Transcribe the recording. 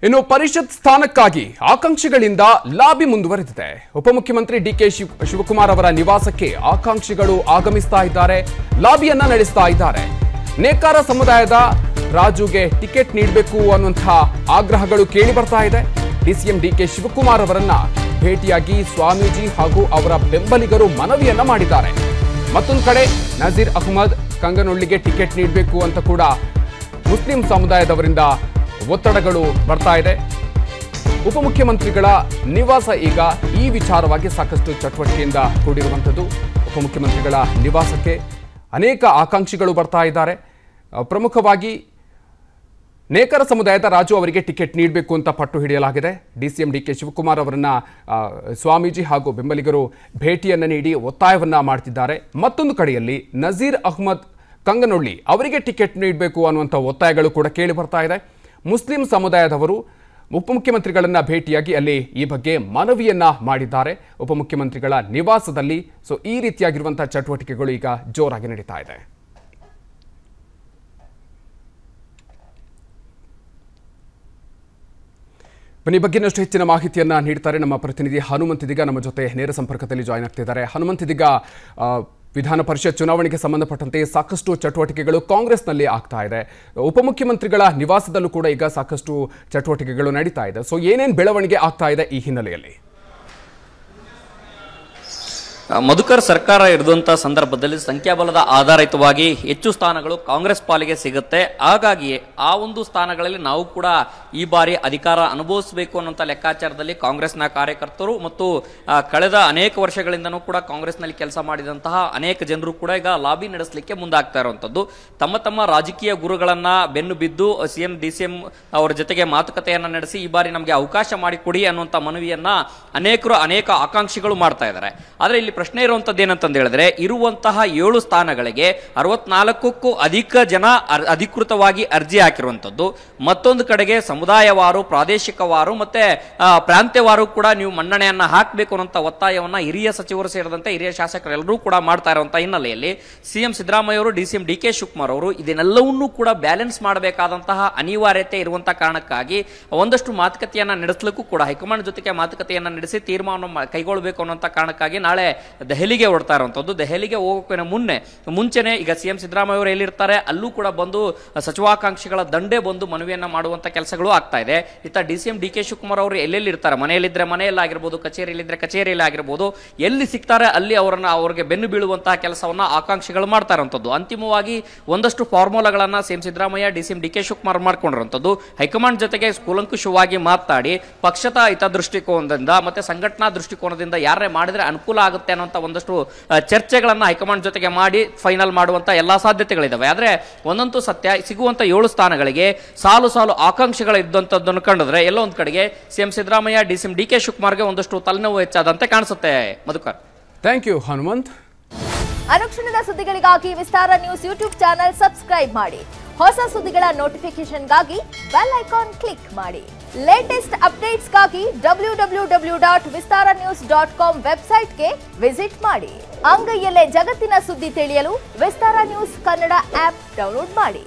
ಇನ್ನು ಪರಿಷತ್ ಸ್ಥಾನಕ್ಕಾಗಿ ಆಕಾಂಕ್ಷಿಗಳಿಂದ ಲಾಬಿ ಮುಂದುವರೆದಿದೆ. ಉಪಮುಖ್ಯಮಂತ್ರಿ ಡಿಕೆ ಶಿವಕುಮಾರ್ ಅವರ ನಿವಾಸಕ್ಕೆ ಆಕಾಂಕ್ಷಿಗಳು ಆಗಮಿಸ್ತಾ ಇದ್ದಾರೆ, ಲಾಬಿಯನ್ನ ನಡೆಸ್ತಾ ಇದ್ದಾರೆ. ನೇಕಾರ ಸಮುದಾಯದ ರಾಜುಗೆ ಟಿಕೆಟ್ ನೀಡಬೇಕು ಅನ್ನುವಂತಹ ಆಗ್ರಹಗಳು ಕೇಳಿ ಬರ್ತಾ ಇದೆ. ಡಿಸಿಎಂ ಡಿಕೆ ಶಿವಕುಮಾರ್ ಅವರನ್ನ ಭೇಟಿಯಾಗಿ ಸ್ವಾಮೀಜಿ ಹಾಗೂ ಅವರ ಬೆಂಬಲಿಗರು ಮನವಿಯನ್ನ ಮಾಡಿದ್ದಾರೆ. ಮತ್ತೊಂದು ಕಡೆ ನಜೀರ್ ಅಹ್ಮದ್ ಕಂಗನೊಳ್ಳಿಗೆ ಟಿಕೆಟ್ ನೀಡಬೇಕು ಅಂತ ಕೂಡ ಮುಸ್ಲಿಂ ಸಮುದಾಯದವರಿಂದ ಒತ್ತಡಗಳು ಬರ್ತಾ ಇದೆ. ಉಪಮುಖ್ಯಮಂತ್ರಿಗಳ ನಿವಾಸ ಈಗ ಈ ವಿಚಾರವಾಗಿ ಸಾಕಷ್ಟು ಚಟುವಟಿಕೆಯಿಂದ ಕೂಡಿರುವಂಥದ್ದು. ಉಪಮುಖ್ಯಮಂತ್ರಿಗಳ ನಿವಾಸಕ್ಕೆ ಅನೇಕ ಆಕಾಂಕ್ಷಿಗಳು ಬರ್ತಾ ಇದ್ದಾರೆ. ಪ್ರಮುಖವಾಗಿ ನೇಕಾರ ಸಮುದಾಯದ ರಾಜು ಅವರಿಗೆ ಟಿಕೆಟ್ ನೀಡಬೇಕು ಅಂತ ಪಟ್ಟು ಹಿಡಿಯಲಾಗಿದೆ. ಡಿಸಿಎಂ ಡಿಕೆ ಶಿವಕುಮಾರ್ ಅವರನ್ನ ಸ್ವಾಮೀಜಿ ಹಾಗೂ ಬೆಂಬಲಿಗರು ಭೇಟಿಯನ್ನು ನೀಡಿ ಒತ್ತಾಯವನ್ನ ಮಾಡ್ತಿದ್ದಾರೆ. ಮತ್ತೊಂದು ಕಡೆಯಲ್ಲಿ ನಜೀರ್ ಅಹ್ಮದ್ ಕಂಗನೊಳ್ಳಿ ಅವರಿಗೆ ಟಿಕೆಟ್ ನೀಡಬೇಕು ಅನ್ನುವಂಥ ಒತ್ತಾಯಗಳು ಕೂಡ ಕೇಳಿ ಬರ್ತಾ ಇದೆ. ಮುಸ್ಲಿಂ ಸಮುದಾಯದವರು ಉಪಮುಖ್ಯಮಂತ್ರಿಗಳನ್ನ ಭೇಟಿಯಾಗಿ ಅಲ್ಲಿ ಈ ಬಗ್ಗೆ ಮನವಿಯನ್ನ ಮಾಡಿದ್ದಾರೆ ಉಪಮುಖ್ಯಮಂತ್ರಿಗಳ ನಿವಾಸದಲ್ಲಿ. ಸೊ ಈ ರೀತಿಯಾಗಿರುವಂತಹ ಚಟುವಟಿಕೆಗಳು ಈಗ ಜೋರಾಗಿ ನಡೀತಾ ಇದೆ. ಈ ಬಗ್ಗೆ ಇನ್ನಷ್ಟು ಹೆಚ್ಚಿನ ಮಾಹಿತಿಯನ್ನ ನೀಡ್ತಾರೆ ನಮ್ಮ ಪ್ರತಿನಿಧಿ ಹನುಮಂತ್. ಇದೀಗ ನಮ್ಮ ಜೊತೆ ನೇರ ಸಂಪರ್ಕದಲ್ಲಿ ಜಾಯ್ನ್ ಆಗ್ತಿದ್ದಾರೆ. ಹನುಮಂತ್, ಇದೀಗ ವಿಧಾನ ಪರಿಷತ್ ಚುನಾವಣೆಗೆ ಸಂಬಂಧಪಟ್ಟಂತೆ ಸಾಕಷ್ಟು ಚಟುವಟಿಕೆಗಳು ಕಾಂಗ್ರೆಸ್ನಲ್ಲಿ ಆಗ್ತಾ ಇದೆ. ಉಪಮುಖ್ಯಮಂತ್ರಿಗಳ ನಿವಾಸದಲ್ಲೂ ಕೂಡ ಈಗ ಸಾಕಷ್ಟು ಚಟುವಟಿಕೆಗಳು ನಡೀತಾ ಇದೆ. ಸೊ ಏನೇನು ಬೆಳವಣಿಗೆ ಆಗ್ತಾ ಇದೆ ಈ ಹಿನ್ನೆಲೆಯಲ್ಲಿ? ಮಧುಕರ್ ಸರ್ಕಾರ ಇರುವಂತ ಸಂದರ್ಭದಲ್ಲಿ ಸಂಖ್ಯಾಬಲದ ಆಧಾರಿತವಾಗಿ ಹೆಚ್ಚು ಸ್ಥಾನಗಳು ಕಾಂಗ್ರೆಸ್ ಪಾಲಿಗೆ ಸಿಗುತ್ತೆ. ಹಾಗಾಗಿ ಆ ಒಂದು ಸ್ಥಾನಗಳಲ್ಲಿ ನಾವು ಕೂಡ ಈ ಬಾರಿ ಅಧಿಕಾರ ಅನುಭವಿಸಬೇಕು ಅನ್ನುವಂಥ ಲೆಕ್ಕಾಚಾರದಲ್ಲಿ ಕಾಂಗ್ರೆಸ್ನ ಕಾರ್ಯಕರ್ತರು ಮತ್ತು ಕಳೆದ ಅನೇಕ ವರ್ಷಗಳಿಂದನೂ ಕೂಡ ಕಾಂಗ್ರೆಸ್ನಲ್ಲಿ ಕೆಲಸ ಮಾಡಿದಂತಹ ಅನೇಕ ಜನರು ಕೂಡ ಈಗ ಲಾಬಿ ನಡೆಸಲಿಕ್ಕೆ ಮುಂದಾಗ್ತಾ ಇರುವಂಥದ್ದು. ತಮ್ಮ ತಮ್ಮ ರಾಜಕೀಯ ಗುರುಗಳನ್ನ ಬೆನ್ನು ಬಿದ್ದು ಸಿಎಂ ಡಿಸಿಎಂ ಅವರ ಜೊತೆಗೆ ಮಾತುಕತೆಯನ್ನ ನಡೆಸಿ ಈ ಬಾರಿ ನಮಗೆ ಅವಕಾಶ ಮಾಡಿಕೊಡಿ ಅನ್ನುವಂಥ ಮನವಿಯನ್ನ ಅನೇಕ ಆಕಾಂಕ್ಷಿಗಳು ಮಾಡ್ತಾ ಇದ್ದಾರೆ. ಆದರೆ ಇಲ್ಲಿ ಪ್ರಶ್ನೆ ಇರುವಂತದ್ದು ಏನಂತ ಹೇಳಿದ್ರೆ, ಇರುವಂತಹ 7 ಸ್ಥಾನಗಳಿಗೆ 64ಕ್ಕೂ ಅಧಿಕ ಜನ ಅಧಿಕೃತವಾಗಿ ಅರ್ಜಿ ಹಾಕಿರುವಂತದ್ದು. ಮತ್ತೊಂದು ಕಡೆಗೆ ಸಮುದಾಯವಾರು, ಪ್ರಾದೇಶಿಕವಾರು ಮತ್ತೆ ಪ್ರಾಂತ್ಯವಾರು ಕೂಡ ನೀವು ಮನ್ನಣೆಯನ್ನ ಹಾಕಬೇಕು ಅನ್ನೋ ಒತ್ತಾಯವನ್ನ ಹಿರಿಯ ಸಚಿವರು ಸೇರಿದಂತೆ ಹಿರಿಯ ಶಾಸಕರೆಲ್ಲರೂ ಕೂಡ ಮಾಡ್ತಾ ಇರುವಂತಹ ಹಿನ್ನೆಲೆಯಲ್ಲಿ ಸಿಎಂ ಸಿದ್ದರಾಮಯ್ಯ ಅವರು, ಡಿಸಿಎಂ ಡಿಕೆ ಶಿವಕುಮಾರ್ ಅವರು ಇದನ್ನೆಲ್ಲವನ್ನೂ ಕೂಡ ಬ್ಯಾಲೆನ್ಸ್ ಮಾಡಬೇಕಾದಂತಹ ಅನಿವಾರ್ಯತೆ ಇರುವಂತಹ ಕಾರಣಕ್ಕಾಗಿ ಒಂದಷ್ಟು ಮಾತುಕತೆಯನ್ನ ನಡೆಸಲಿಕ್ಕೂ ಕೂಡ ಹೈಕಮಾಂಡ್ ಜೊತೆಗೆ ಮಾತುಕತೆಯನ್ನ ನಡೆಸಿ ತೀರ್ಮಾನವನ್ನು ಕೈಗೊಳ್ಳಬೇಕು ಅನ್ನುವಂಥ ಕಾರಣಕ್ಕಾಗಿ ನಾಳೆ ದೆಹಲಿಗೆ ಹೊರಡ್ತಾ ಇರುವಂತದ್ದು. ದೆಹಲಿಗೆ ಹೋಗೋಕೆ ಮುಂಚೆನೆ ಈಗ ಸಿಎಂ ಸಿದ್ದರಾಮಯ್ಯ ಅವರು ಎಲ್ಲಿರ್ತಾರೆ ಅಲ್ಲೂ ಕೂಡ ಬಂದು ಸಚಿವಾಕಾಂಕ್ಷಿಗಳ ದಂಡೆ ಬಂದು ಮನವಿಯನ್ನ ಮಾಡುವಂತ ಕೆಲಸಗಳು ಆಗ್ತಾ ಇದೆ. ಇತ್ತ ಡಿಸಿಎಂ ಡಿಕೆ ಶಿವಕುಮಾರ್ ಅವರು ಎಲ್ಲೆಲ್ಲಿ ಇರ್ತಾರೆ, ಮನೆಯಲ್ಲಿದ್ರೆ ಮನೆಯಲ್ಲಾಗಿರ್ಬೋದು, ಕಚೇರಿಯಲ್ಲಿದ್ರೆ ಕಚೇರಿಯಲ್ಲಿ ಆಗಿರ್ಬೋದು, ಎಲ್ಲಿ ಸಿಗ್ತಾರೆ ಅಲ್ಲಿ ಅವ್ರಿಗೆ ಬೆನ್ನು ಬೀಳುವಂತಹ ಕೆಲಸವನ್ನ ಆಕಾಂಕ್ಷಿಗಳು ಮಾಡ್ತಾ ಇರುವಂತದ್ದು. ಅಂತಿಮವಾಗಿ ಒಂದಷ್ಟು ಫಾರ್ಮುಲಾಗಳನ್ನ ಸಿಎಂ ಸಿದ್ದರಾಮಯ್ಯ, ಡಿಸಿಎಂ ಡಿಕೆ ಶಿವಕುಮಾರ್ ಮಾಡ್ಕೊಂಡಿರುವಂತದ್ದು. ಹೈಕಮಾಂಡ್ ಜೊತೆಗೆ ಕೂಲಂಕುಷವಾಗಿ ಮಾತಾಡಿ ಪಕ್ಷದ ಹಿತದೃಷ್ಟಿಕೋನದಿಂದ ಮತ್ತೆ ಸಂಘಟನಾ ದೃಷ್ಟಿಕೋನದಿಂದ ಯಾರೇ ಮಾಡಿದ್ರೆ ಅನುಕೂಲ ಆಗುತ್ತೆ ಅನ್ನೋ ಒಂದಷ್ಟು ಚರ್ಚೆಗಳನ್ನ ಹೈಕಮಾಂಡ್ ಜೊತೆಗೆ ಮಾಡಿ ಫೈನಲ್ ಮಾಡುವಂತ ಎಲ್ಲಾ ಸಾಧ್ಯತೆಗಳಿದಾವೆ. ಆದ್ರೆ ಒಂದಂತೂ ಸತ್ಯ, ಸಿಗುವಂತ 7 ಸ್ಥಾನಗಳಿಗೆ ಸಾಲು ಆಕಾಂಕ್ಷಿಗಳು ಇದ್ದಂತದ್ದನ್ನು ಕಂಡಿದ್ರೆ ಎಲ್ಲೋ ಒಂದ್ ಕಡೆಗೆ ಸಿಎಂ ಸಿದ್ದರಾಮಯ್ಯ, ಡಿಸಿಎಂ ಡಿಕೆ ಶಿವಕುಮಾರ್ಗೆ ಒಂದಷ್ಟು ತಲೆನೋವು ಹೆಚ್ಚಾದಂತೆ ಕಾಣಿಸುತ್ತೆ. Madhukar, thank you Hanumanth. ಅನುಕ್ಷಣದ ಸುದ್ದಿಗಳಿಗಾಗಿ Vistara news YouTube channel subscribe ಮಾಡಿ. ಹೊಸ ಸುದ್ದಿಗಳ ನೋಟಿಫಿಕೇಶನ್ಗಾಗಿ ಬೆಲ್ ಐಕಾನ್ ಕ್ಲಿಕ್ ಮಾಡಿ. ಲೇಟೆಸ್ಟ್ ಅಪ್ಡೇಟ್ಸ್ಗಾಗಿ www.vistaranews.com ವೆಬ್ಸೈಟ್ಗೆ ವಿಸಿಟ್ ಮಾಡಿ. ಅಂಗೈಯಲ್ಲೇ ಜಗತ್ತಿನ ಸುದ್ದಿ ತಿಳಿಯಲು Vistara news Kannada app download ಮಾಡಿ.